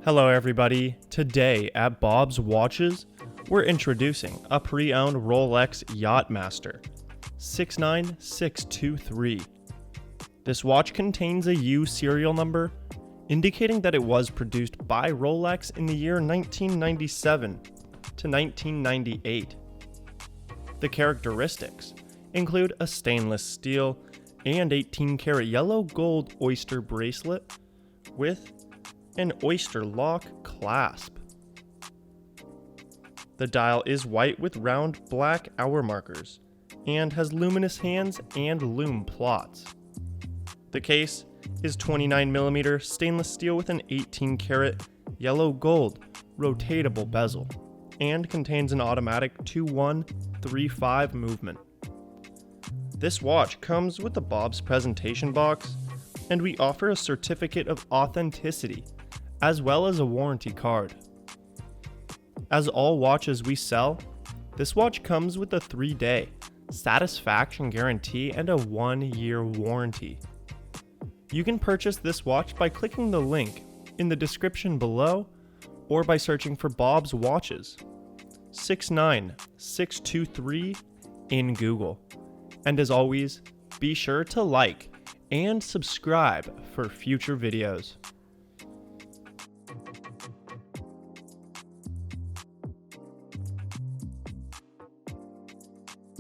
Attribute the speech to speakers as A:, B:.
A: Hello everybody, today at Bob's Watches, we're introducing a pre-owned Rolex Yacht-Master 69623. This watch contains a U serial number, indicating that it was produced by Rolex in the year 1997 to 1998. The characteristics include a stainless steel and 18-karat yellow gold Oyster bracelet with an Oysterlock clasp. The dial is white with round black hour markers and has luminous hands and lume plots. The case is 29mm stainless steel with an 18-karat yellow gold rotatable bezel and contains an automatic 2135 movement. This watch comes with the Bob's presentation box, and we offer a certificate of authenticity as well as a warranty card. As all watches we sell, this watch comes with a 3-day satisfaction guarantee and a 1-year warranty. You can purchase this watch by clicking the link in the description below or by searching for Bob's Watches 69623 in Google. And as always, be sure to like and subscribe for future videos.